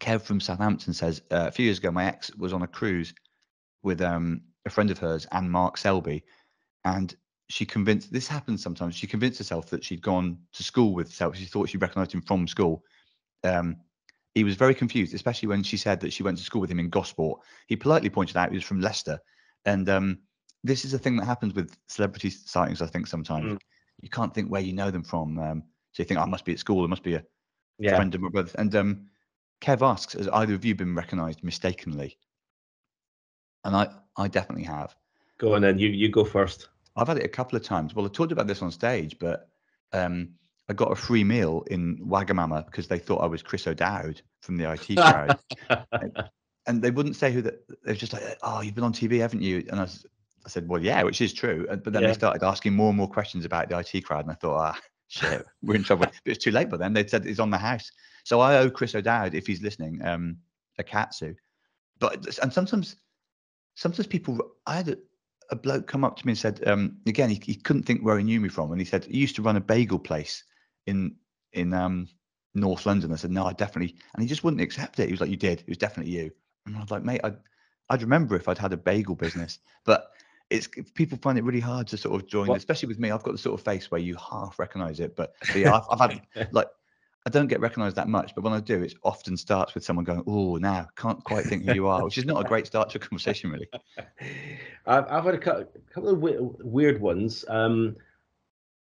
Kev from Southampton says, a few years ago, my ex was on a cruise with a friend of hers and Mark Selby, and she convinced, this happens sometimes, she convinced herself that she'd gone to school with Selby. She thought she recognised him from school. He was very confused, especially when she said that she went to school with him in Gosport. He politely pointed out he was from Leicester. And this is a thing that happens with celebrity sightings, I think, sometimes. You can't think where you know them from. So you think, I must be at school. It must be a friend of my brother. And Kev asks, has either of you been recognised mistakenly? And I definitely have. Go on then. You go first. I've had it a couple of times. Well, I talked about this on stage, but I got a free meal in Wagamama because they thought I was Chris O'Dowd from the IT crowd. And they wouldn't say who that. They were just like, oh, you've been on TV, haven't you? And I said, well, yeah, which is true. But then they started asking more and more questions about the IT crowd. And I thought, shit, we're in trouble. But it's too late by then. They'd said he's on the house. So I owe Chris O'Dowd, if he's listening, a katsu. And sometimes people, I had a bloke come up to me and said, again, he couldn't think where he knew me from. And he said, he used to run a bagel place in North London. I said, no, I definitely, and he just wouldn't accept it. He was like, you did. It was definitely you. And I was like, mate, I'd remember if I'd had a bagel business. But people find it really hard to sort of join, especially with me. I've got the sort of face where you half recognize it. But yeah, I've had, like, I don't get recognized that much, but when I do, it often starts with someone going, oh, now can't quite think who you are, which is not a great start to a conversation, really. I've had a couple of weird ones. There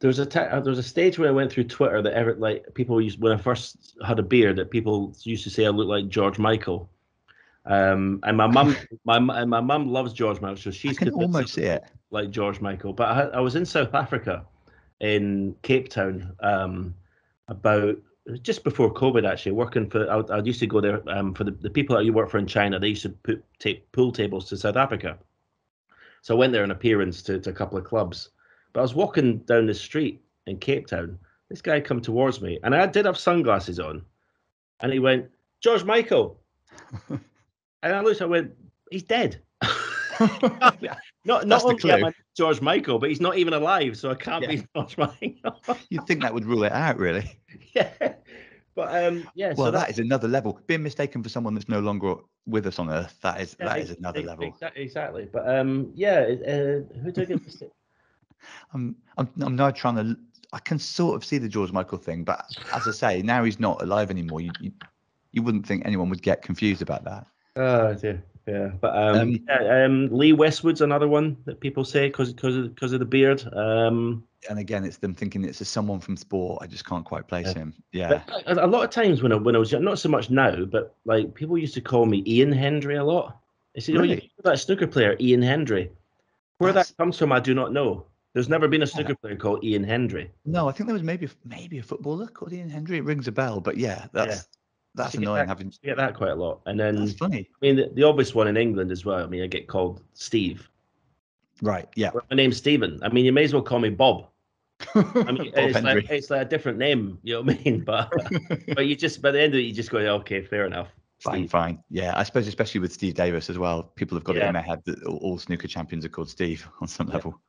was a stage where I went through Twitter that people used, when I first had a beard, that people used to say I looked like George Michael. And my mum loves George Michael, so she's I can almost see it like George Michael. But I was in South Africa, in Cape Town, about just before COVID, actually, working for. I used to go there for the people that you work for in China. They used to take pool tables to South Africa. So I went there on appearance to a couple of clubs. But I was walking down the street in Cape Town. This guy come towards me, and I did have sunglasses on. And he went, George Michael. And I looked, I went, he's dead. Not only am I George Michael, but he's not even alive, so I can't be George Michael. You'd think that would rule it out, really. Yeah. But well, so that is another level. Being mistaken for someone that's no longer with us on Earth, that is another level. Exactly. But who do I get mistaken? I'm now trying to. I can sort of see the George Michael thing, but as I say, now he's not alive anymore. You wouldn't think anyone would get confused about that. Oh dear, yeah. But Lee Westwood's another one that people say because of the beard. And again, it's them thinking it's someone from sport. I just can't quite place him. Yeah. But a lot of times when I was young, not so much now, but like people used to call me Ian Hendry a lot. They said, really? "Oh, you that snooker player, Ian Hendry." Where that comes from, I do not know. There's never been a snooker player called Ian Hendry. No, I think there was maybe a footballer called Ian Hendry. It rings a bell, but that's annoying. You get that quite a lot. And then that's funny. I mean, the obvious one in England as well. I mean, I get called Steve. Right. Yeah. My name's Stephen. I mean, you may as well call me Bob. I mean, Bob it's like a different name. You know what I mean? But you just by the end of it, you just go, okay, fair enough. Fine. Yeah, I suppose especially with Steve Davis as well, people have got it in their head that all snooker champions are called Steve on some level.